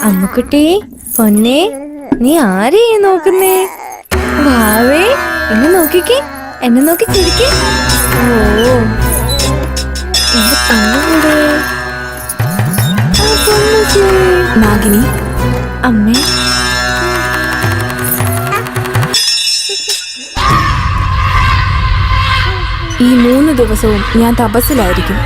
അമ്മുക്കുട്ടി പൊന്നെ, നീ ആരെയാ നോക്കുന്നേ? വാവേ, എന്നെ നോക്കിക്കേ, എന്നെ നോക്കി ചിരിക്കേ. ഓ, എന്റെ കണ്ണുകൂടെ നാഗിനി. അമ്മേ, ഈ 3 ദിവസവും ഞാൻ തപസ്സിലായിരിക്കും.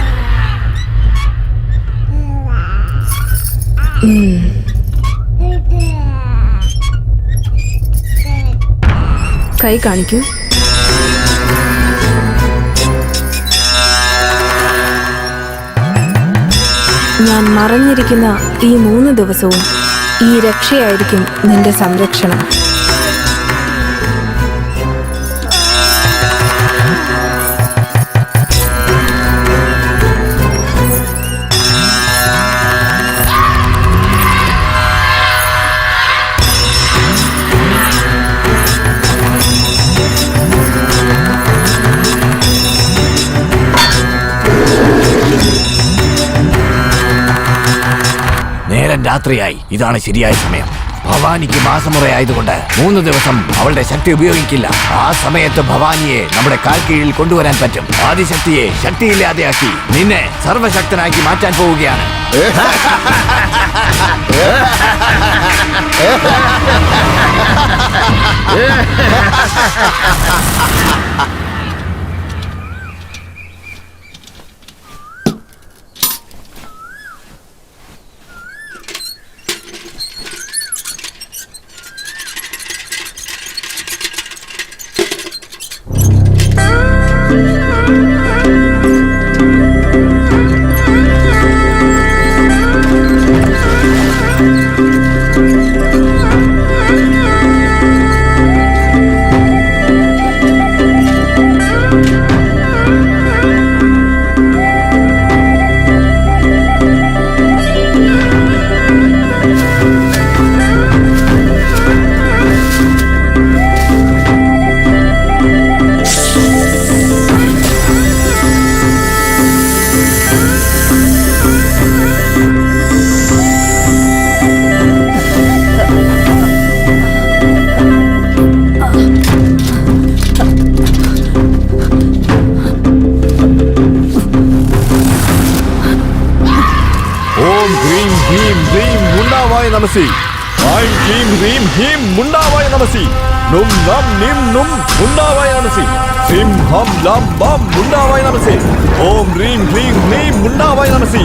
കൈ കാണിക്കൂ. ഞാൻ മറഞ്ഞിരിക്കുന്ന ഈ 3 ദിവസവും ഈ രക്ഷയായിരിക്കും നിന്റെ സംരക്ഷണം. രാത്രിയായി. ഇതാണ് ശരിയായ സമയം. ഭവാനിക്ക് മാസമുറയായതുകൊണ്ട് 3 ദിവസം അവളുടെ ശക്തി ഉപയോഗിക്കില്ല. ആ സമയത്ത് ഭവാനിയെ നമ്മുടെ കാൽ കീഴിൽ കൊണ്ടുവരാൻ പറ്റും. ആദിശക്തിയെ ശക്തിയില്ലാതെയാക്കി നിന്നെ സർവശക്തനാക്കി മാറ്റാൻ പോവുകയാണ്. നമസി. ഐം ക്ലീം ഹ്രീം ഹീം മുണ്ടാവായ നമസി. നും നം നിം നും മുണ്ടാവായ നമസി. സിം ഹം ലം ബം മുണ്ടാവായ നമസി. ഓം ഹ്രീം ക്ലീം ഹ്രീം മുണ്ടാവായ നമസി.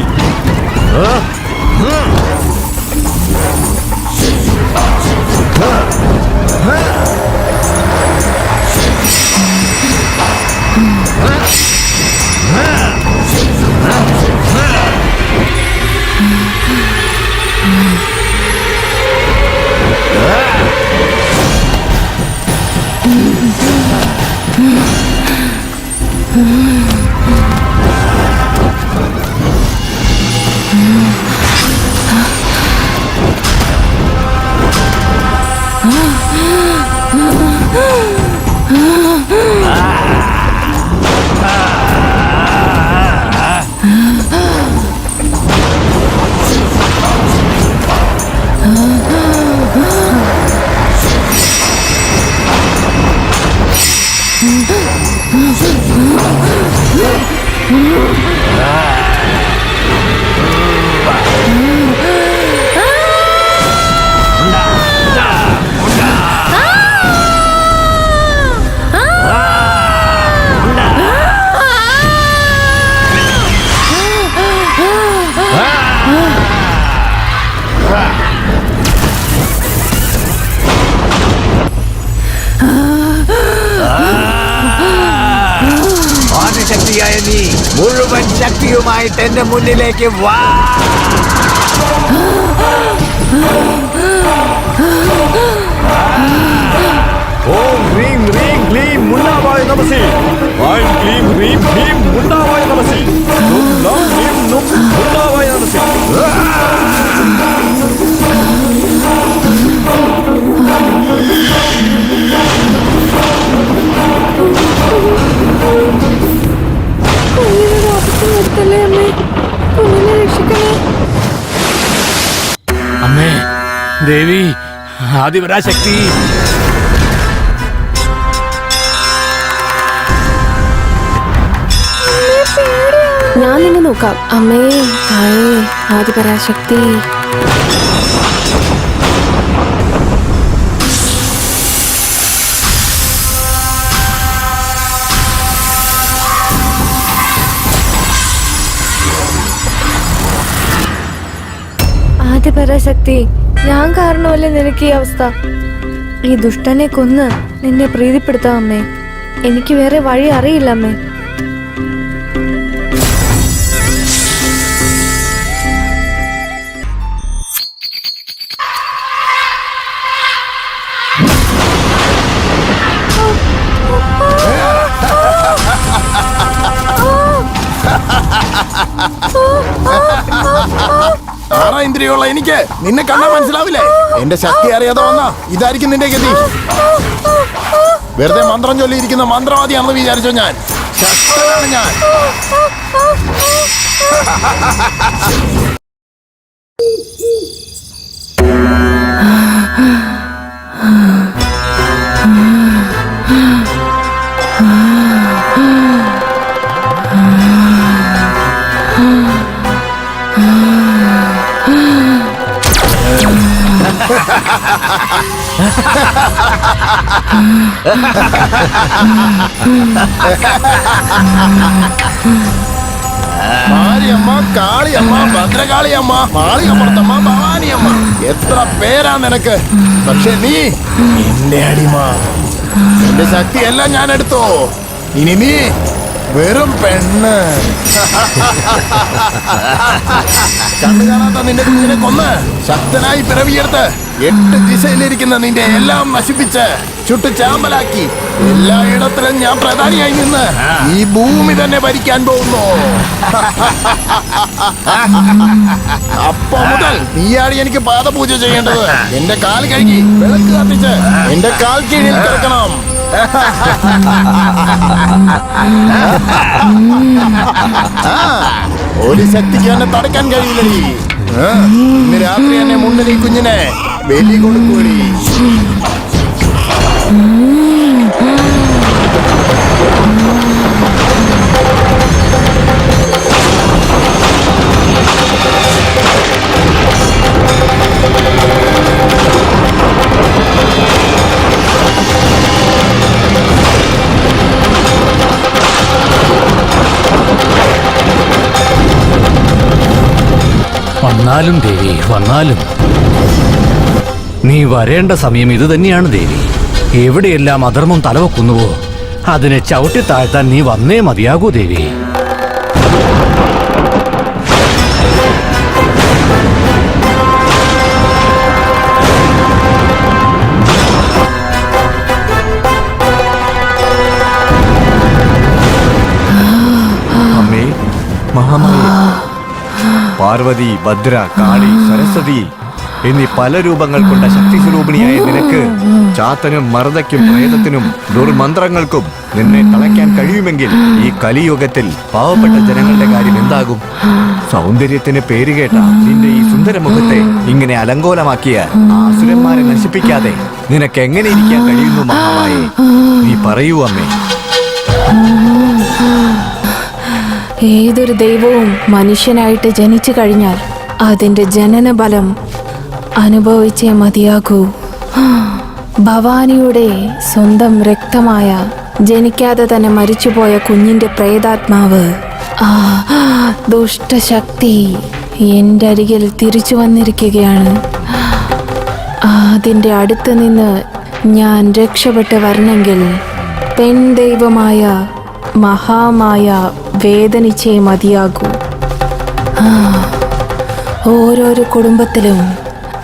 ആദിശക്തിയായ നീ മുഴുവൻ ശക്തിയുമായിട്ട് എന്റെ മുന്നിലേക്ക് വാ. ഓം ഹ്രീം ഹ്രീം ക്ലീം മുണ്ടാവായ നമസി. ഐം ക്ലീം ഹ്രീം ഹീം മുണ്ടാവായ നമസി. നും നം നിം നും മുണ്ടാവായ നമസി. കുഞ്ഞിനെ രക്ഷിക്കണേ. ദേവി ആദിപരാശക്തി. ഞാൻ നിന്നെ നോക്കാം. അമ്മേ തായേ ആദിപരാശക്തി. ആദിപരാശക്തി, ഞാൻ കാരണമല്ലേ നിനക്ക് ഈ അവസ്ഥ. ഈ ദുഷ്ടനെ കൊന്ന് നിന്നെ പ്രീതിപ്പെടുത്താം അമ്മേ. എനിക്ക് വേറെ വഴി അറിയില്ല അമ്മേ. ഇന്ദ്രിയുള്ള എനിക്ക് നിന്നെ കണ്ടാൽ മനസ്സിലാവില്ലേ? എന്റെ ശക്തി അറിയാതെ വന്ന ഇതായിരിക്കും നിന്റെ ഗതി. വെറുതെ മന്ത്രം ചൊല്ലിയിരിക്കുന്ന മന്ത്രവാദിയാണെന്ന് വിചാരിച്ചോ? ഞാൻ ശക്തനാണ് ഞാൻ. മാരിയമ്മ, കാളിയമ്മ, ഭദ്രകാളിയമ്മ, മാളികപ്പുറത്തമ്മ, ഭവാനിയമ്മ, എത്ര പേരാ നിനക്ക്. പക്ഷെ നീ എന്റെ അടിമ. എന്റെ ശക്തിയെല്ലാം ഞാൻ എടുത്തോ. ഇനി നീ വെറും പെണ്ണ്. കണ്ണു കാണാത്ത നിന്റെ കുഞ്ഞിനെ കൊന്ന് ശക്തനായി പിറവിയെടുത്ത് 8 ദിശയിലിരിക്കുന്ന നിന്റെ എല്ലാം നശിപ്പിച്ച് ചുട്ടു ചാമ്പലാക്കി എല്ലായിടത്തിലും ഞാൻ പ്രധാനിയായി നിന്ന് ഈ ഭൂമി തന്നെ ഭരിക്കാൻ പോകുന്നു. അപ്പൊ മുതൽ നീയാണ് എനിക്ക് പാദപൂജ ചെയ്യേണ്ടത്. എന്റെ കാൽ കഴുകി വിളക്ക് കത്തിച്ച് എന്റെ കാൽ കീഴിൽ കിടക്കണം. ഒരു ശക്തിക്ക് എന്നെ തടക്കാൻ കഴിയില്ലടി. ഇന്ന് രാത്രി എന്നെ മുന്നിൽ ഈ കുഞ്ഞിനെ ബലി കൊടുക്കൂടി. വന്നാലും ദേവി, വന്നാലും നീ വരേണ്ട സമയം ഇത് തന്നെയാണ് ദേവി. എവിടെയെല്ലാം അധർമ്മം തലവെക്കുന്നുവോ അതിനെ ചവിട്ടി താഴ്ത്താൻ നീ വന്നേ മതിയാകൂ ദേവി. അമ്മേ, മഹാമായേ, പാർവതി, ഭദ്ര, കാളി, സരസ്വതി എന്നീ പല രൂപങ്ങൾ കൊണ്ട ശക്തി സ്വരൂപിണിയായ നിനക്ക് ചാത്തനും മർദ്ദയ്ക്കും പ്രേതത്തിനും ദുർമന്ത്രങ്ങൾക്കും നിന്നെ തളയ്ക്കാൻ കഴിയുമെങ്കിൽ ഈ കലിയുഗത്തിൽ പാവപ്പെട്ട ജനങ്ങളുടെ കാര്യം എന്താകും? സൗന്ദര്യത്തിന് പേരുകേട്ട നിന്റെ ഈ സുന്ദരമുഖത്തെ ഇങ്ങനെ അലങ്കോലമാക്കിയ ആസുരന്മാരെ നശിപ്പിക്കാതെ നിനക്ക് എങ്ങനെ ഇരിക്കാൻ കഴിയുന്നു മഹാമായേ? നീ പറയൂ അമ്മേ. ഏതൊരു ദൈവവും മനുഷ്യനായിട്ട് ജനിച്ചു കഴിഞ്ഞാൽ അതിന്റെ ജനനബലം അനുഭവിച്ചേ മതിയാകൂ. ഭവാനിയുടെ സ്വന്തം രക്തമായ ജനിക്കാതെ തന്നെ മരിച്ചുപോയ കുഞ്ഞിന്റെ പ്രേതാത്മാവ്, ദുഷ്ടശക്തി എൻ്റെ അരികിൽ തിരിച്ചു വന്നിരിക്കുകയാണ്. അതിൻ്റെ അടുത്ത് നിന്ന് ഞാൻ രക്ഷപ്പെട്ട് വരണമെങ്കിൽ പെൺ ദൈവമായ മഹാമായ വേദനിച്ചേ മതിയാകൂ. ഓരോരോ കുടുംബത്തിലും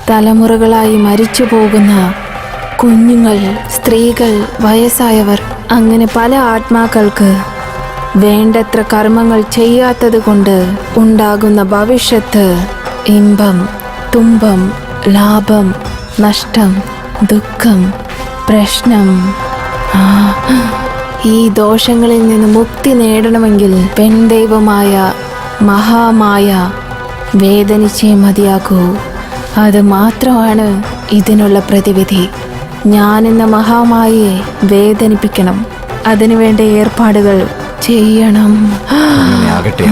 തലമുറകളായി മരിച്ചു പോകുന്ന കുഞ്ഞുങ്ങൾ, സ്ത്രീകൾ, വയസ്സായവർ, അങ്ങനെ പല ആത്മാക്കൾക്ക് വേണ്ടത്ര കർമ്മങ്ങൾ ചെയ്യാത്തത് കൊണ്ട് ഉണ്ടാകുന്ന ഭവിഷ്യത്ത് ഇമ്പം, തുമ്പം, ലാഭം, നഷ്ടം, ദുഃഖം, പ്രശ്നം. ഈ ദോഷങ്ങളിൽ നിന്ന് മുക്തി നേടണമെങ്കിൽ പെൺദൈവമായ മഹാമായ വേദനിച്ചേ മതിയാകൂ. അത് മാത്രമാണ് ഇതിനുള്ള പ്രതിവിധി. ഞാനെന്ന മഹാമായയെ വേദനിപ്പിക്കണം. അതിനുവേണ്ട ഏർപ്പാടുകൾ ചെയ്യണം. അങ്ങനെ ആകട്ടെ.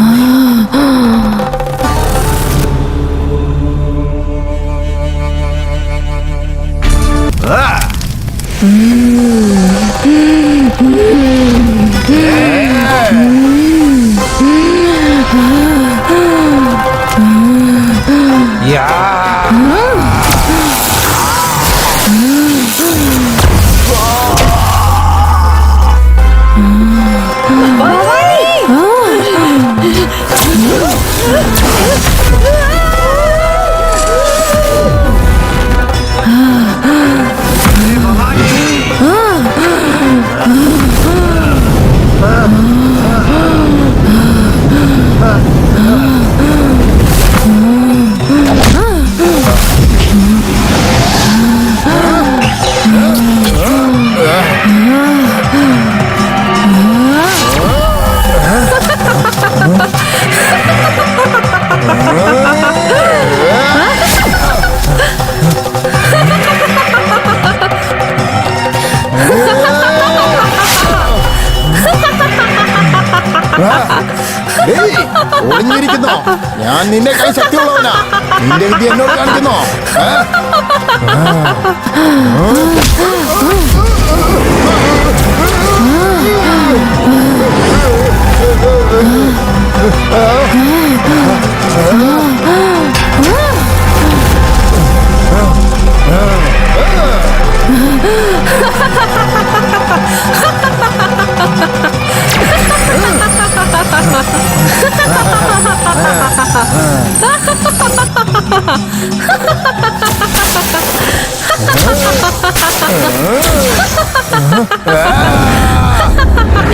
ഒളിഞ്ഞിരിക്കുന്നോ? ഞാൻ നിന്റെ കൈ ശക്തിയുള്ളവനാ. നിന്റെ വിധി എന്നോട് കാണിക്കുന്നോ?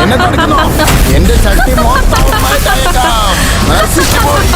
എന്നെ കാണിക്കുന്നോ? എന്റെ ശക്തി മൊത്തം നശിച്ചുപോയി.